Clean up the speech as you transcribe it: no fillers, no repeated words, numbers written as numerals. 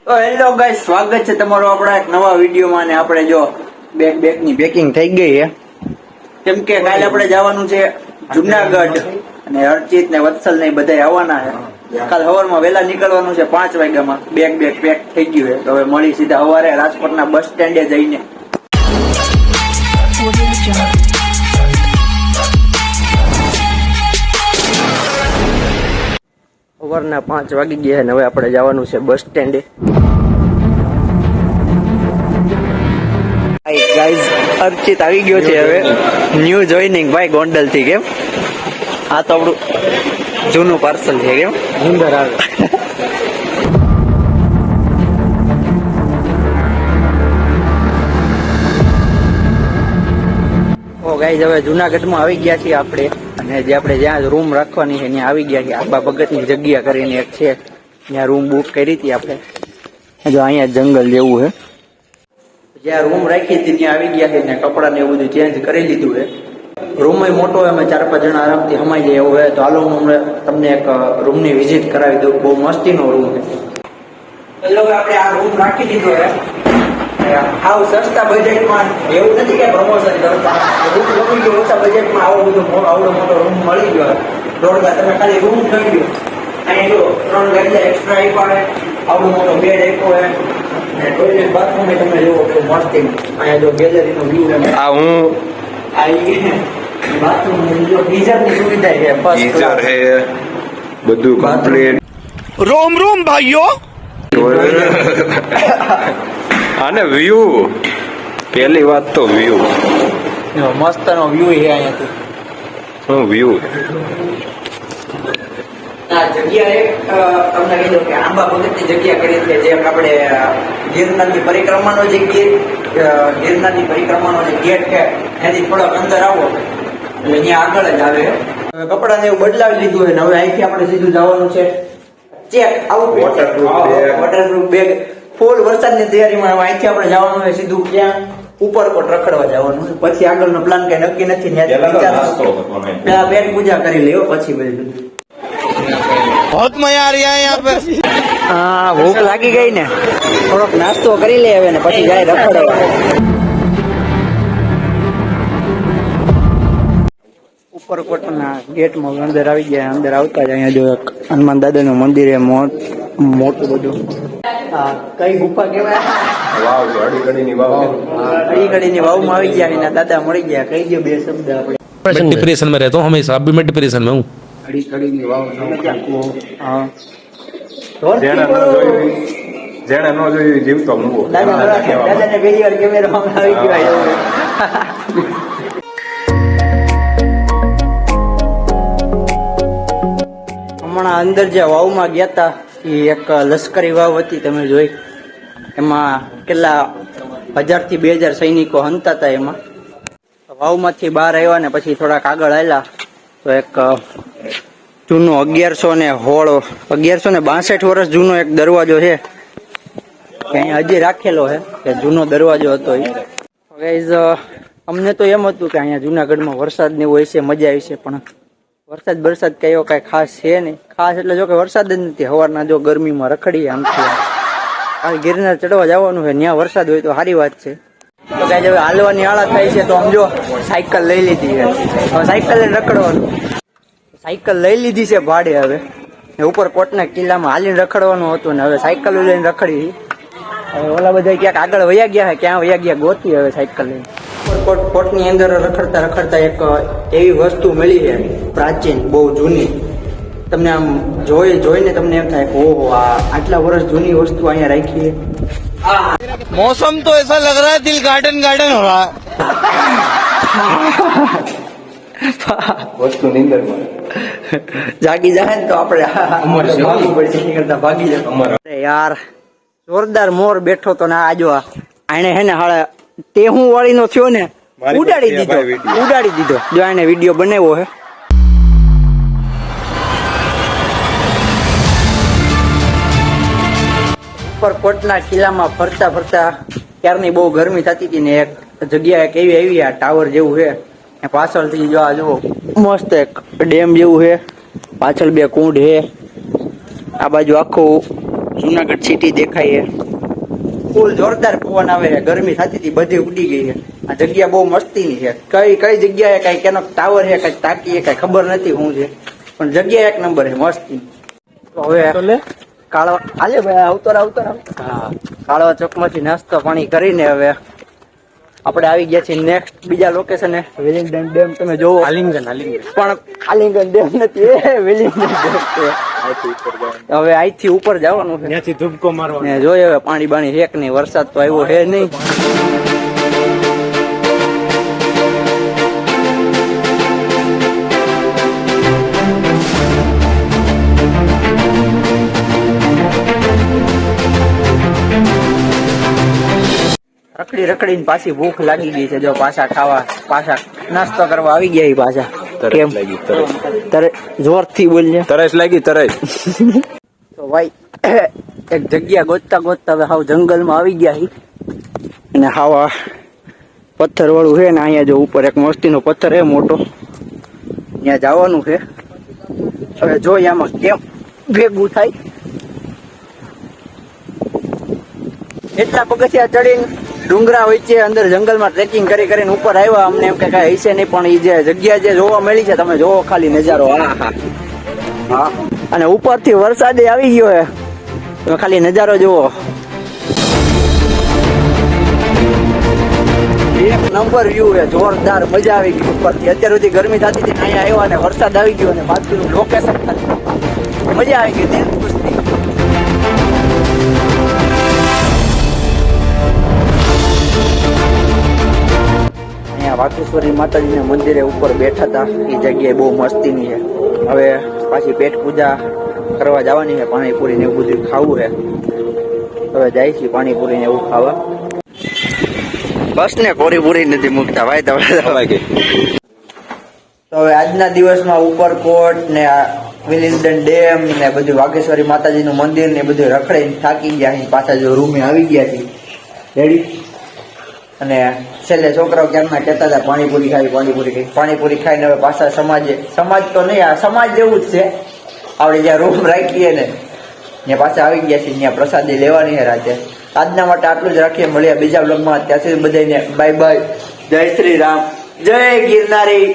તો hello guys, સ્વાગત છે તમારું આપણા એક નવા વિડીયોમાં. ને આપણે જો બેગ ની પેકિંગ થઈ ગઈ છે, કેમ કે કાલે આપણે જવાનું છે જુનાગઢ અને અર્ચિત ને વત્સલ ને બધા આવવાના છે. કાલ સવારમાં વહેલા નીકળવાનું છે 5 વાગ્યામાં. બેગ પેક થઈ ગયું છે, તો હવે મળી સીધા સવારે રાજકોટના બસ સ્ટેન્ડે જઈને. સવારના 5 વાગી ગયા અને હવે આપણે જવાનું છે બસ સ્ટેન્ડે. ગાઈઝ, અર્ચિત આવી ગયો છે હવે ન્યુ જોઈનિંગ ભાઈ ગોંડલ થી. કેમ આ તો આપણું જૂનું પાર્સલ છે. કેમ અંદર આવે. ઓ ગાઈઝ, હવે જુનાગઢમાં આવી ગયા છીએ આપણે, અને જે આપણે જ્યાં રૂમ રાખવાની છે ત્યાં આવી ગયા છીએ. આબા ભગતની જગ્યા કરીને એક છે, ત્યાં રૂમ બુક કરી હતી આપણે. જો અહીંયા જંગલ જેવું છે, જ્યાં રૂમ રાખી હતી ત્યાં આવી ગયા છે ને કપડા ને એવું બધું ચેન્જ કરી લીધું છે. રૂમ મોટો હોય, અમે 4-5 જણા આરામથી સમાઈ જાય એવું હોય. તો હાલો હું તમને એક રૂમ ની વિઝિટ કરાવી દઉં. બહુ મસ્તીનો રૂમ છે. એટલે આપણે આ રૂમ રાખી દીધો છે હાવ સસ્તા બજેટમાં. એવું નથી કે પ્રમોશન કરતા, રૂમ ગમી ગયો ઓછા બજેટમાં આવડો મોટો રૂમ મળી ગયો. દોડતા તમે ખાલી રૂમ કરી દો. અહીંયા જો 3 ગાદલા એક્સ્ટ્રા આપ્યા, આવડો મોટો બેડ આપ્યો છે. ટોયલેટ બાથરૂમ તમે જોવો તો મસ્તી. અહીંયા જો ગેલેરીનો વ્યૂ છે. આ હું બાથરૂમ જો ગીઝરની સુવિધા છે, ગીઝર છે, બધું કમ્પ્લીટ. રોમ રોમ ભાઈઓ. અને વ્યૂ, પહેલી વાત તો વ્યૂ, મસ્ત નો વ્યૂ છે અહીંયાથી. શું વ્યૂ આ જગ્યા એક તમને કહી દઉં કે આંબા ભગતની જગ્યા કરી છે, જે આપણે ગિરનારની પરિક્રમાનો જે ગિરનારની પરિક્રમાનો જે ગેટ છે એનાથી થોડોક અંદર આવો એટલે અહીંયા આગળ જ આવે. હવે કપડાને એવું બદલાવી લીધું હોય ને હવે અહીંથી આપણે સીધું જવાનું છે ચેક આઉટ. વોટરપ્રૂફ બેગ ફૂલ વરસાદની તૈયારીમાં. હવે અહીંથી આપણે જવાનું હોય સીધું ક્યાં ઉપરકોટ રખડવા જવાનું. પછી આગળનો પ્લાન કઈ નક્કી નથી. પેલા પેટ પૂજા કરી લેવો પછી બધું. बहुत मजा आ रहा है यहाँ पे. હા, ભૂખ લાગી ગઈ ને, થોડોક નાસ્તો કરી લે હવે ને પછી જાય રખડવા. ઉપરકોટના ગેટમાં અંદર આવી ગયા. અંદર આવતા જ અહીંયા જો હનુમાન દાદાનું મંદિર છે, મોટું બધું. હા, કઈ ગુફા કેવાય? વાવ, અડીકડીની વાવ. અડીકડીની વાવમાં આવી ગયા. એના દાદા મળી ગયા. કહી દો 2 શબ્દ આપણે. मैं डिप्रेशन में रहता हूँ हमेशा, अभी मैं डिप्रेशन में हूँ. અડીકડીની વાવ. હા, જેણે ન જોયું જીવતો મૂકો. દાદાને પહેલી વાર કેમેરામાં આવી ગયા એવું. હમણાં અંદર જે વાવમાં ગયા હતા એ એક લશ્કરી વાવ હતી, તમે જોઈ. એમાં કેટલા 1000 થી 2000 સૈનિકો હંતા હતા. એમાં વાવમાંથી બહાર આવ્યા ને પછી થોડાક આગળ આવેલા તો એક જૂનો 1162 વર્ષ જૂનો એક દરવાજો છે, અહીંયા હજી રાખેલો છે કે જૂનો દરવાજો હતો એ. ગાઈઝ, અમને તો એમ હતું કે અહીંયા જુનાગઢમાં વરસાદ ને હોય છે, મજા આવી છે, પણ વરસાદ કયો કાંઈ ખાસ છે નહીં. ખાસ એટલે જો કે વરસાદ જ નથી. સવારના જો ગરમીમાં રખડીએ આમથી. કાલ ગિરનાર ચડવા જવાનું છે, ત્યાં વરસાદ હોય તો સારી વાત છે. તો કાંઈ હવે હાલવાની આળા થાય છે, તો આમ જો સાયકલ લઈ લીધી છે. હવે સાયકલ લઈને રખડવાનું. સાયકલ લઈ લીધી છે ભાડે. હવે ઉપર કોટના કિલ્લામાં હાલીને રખડવાનું હતું ને હવે સાયકલ લઈને રખડી. હવે ઓલા બધા ક્યાંક આગળ વયા ગયા છે, ક્યાં વયા ગયા ગોતી હવે સાયકલ લઈને. કોટની અંદર રખડતા એક એવી વસ્તુ મળી છે પ્રાચીન, બહુ જૂની. તમને આમ જોઈને તમને એમ થાય કે ઓહો, આ આટલા વર્ષ જૂની વસ્તુ અહીંયા રાખી છે. मौसम तो ऐसा लग रहा है दिल गार्डन गार्डन हो रहा है. વસ્તુ નીંદરમાં જાગી જાય ને તો આપણે ભાગવું પડશે. કરતા ભાગી જાય યાર. જોરદાર મોર બેઠો તો ના આજો આને હે ને હાળે તે હું વાળીનો થયો ને ઉડાડી દીધો. જો આને વિડીયો બનાવ્યો હે. ઉપરકોટના કિલ્લામાં ફરતા ત્યારની બહુ ગરમી થતી હતી ને એક જગ્યા એક એવી આવી આ ટાવર જેવું છે. પાછળથી જો આ જુઓ મસ્ત એક ડેમ જેવું છે, પાછળ 2 કુંડ છે, આ બાજુ આખું જુનાગઢ સિટી દેખાય છે. ફૂલ જોરદાર પવન આવે છે. ગરમી થતી હતી બધી ઉડી ગઈ છે. આ જગ્યા બહુ મસ્તીની છે. કઈ જગ્યાએ કઈ કેનો ટાવર છે, કઈ ટાંકી કઈ ખબર નથી શું છે, પણ જગ્યા એક નંબર છે મસ્તી. તો હવે કાળવા હાલે ભાઈ આવતર કાળવા ચોકમાંથી નાસ્તો પાણી કરીને હવે આપણે આવી ગયા છીએ નેક્સ્ટ બીજા લોકેશને વેલિંગટન ડેમ. તમે જોવો પણ આલિંગન ડેમ નથી, વેલિંગટન ડેમ છે. હવે અહીંથી ઉપર જવાનું છે, ત્યાંથી ધૂપકો મારવાનો. જોઈએ હવે પાણી બાણી હેક નહીં, વરસાદ તો આવ્યો હે નહીં. રખડીને પાછી ભૂખ લાગી ગઈ છે. જો પાછા નાસ્તો કરવા આવી ગયા પાછા. કેમ જોરથી બોલને તરસ લાગી તરસ. તો ભાઈ એક જગ્યા ગોતતા હવે હાવ જંગલમાં આવી ગયા અને હાવા પથ્થર વાળું છે ને. અહીંયા જો ઉપર એક મસ્તીનો પથ્થર છે મોટો, ત્યાં જવાનું છે. હવે જોઈએ આમાં કેમ ભેગું થાય. એટલા પગથિયા ચડીને ડુંગરા વચ્ચે અંદર જંગલમાં ટ્રેકિંગ કરીને ઉપર આવ્યા. અમને એમ કે કઈ હશે નહીં, પણ એ જે જગ્યા જે જોવા મળી છે તમે જોવો ખાલી નજારો. હા અને ઉપરથી વરસાદ આવી ગયો છે, તમે ખાલી નજારો જોવો. એક નંબર વ્યૂ છે, જોરદાર મજા આવી ગઈ ઉપરથી. અત્યાર સુધી ગરમી થતી હતી, અહીંયા આવ્યા અને વરસાદ આવી ગયો અને બાજુનું લોકેશન ખાલી મજા આવી ગઈ, દિલ ખુશ થઈ. વાકેશ્વરી માતાજીના મંદિરે ઉપર બેઠા હતા. એ જગ્યાએ બહુ મસ્તીની છે. હવે પાછી પેટ પૂજા કરવા જવાની છે. પાણીપુરી ને એવું બધું ખાવું છે. હવે જાય છે પાણીપુરી ને એવું ખાવા. બસ ને પૂરી નથી મૂકતા ભાઈ તમે. તો હવે આજના દિવસમાં ઉપરકોટ ને વિલિંગડન ડેમ ને બધું વાઘેશ્વરી માતાજીનું મંદિર ને બધું રખડીને થાકી ગયા. પાછા જો રૂમે આવી ગયા છે રેડી. અને છેલ્લે છોકરાઓ ક્યારના કહેતા હતા પાણીપુરી ખાઈને હવે પાછા સમાજ તો નહીં, આ સમાજ જેવું જ છે. આપણે જ્યાં રૂમ રાખીએ ને ત્યાં પાછા આવી ગયા છીએ. ત્યાં પ્રસાદી લેવાની છે રાતે. આજના માટે આટલું જ રાખીએ. મળ્યા બીજા બ્લોગમાં. ત્યાં સુધી બધાને બાય બાય. જય શ્રી રામ, જય ગિરનારી.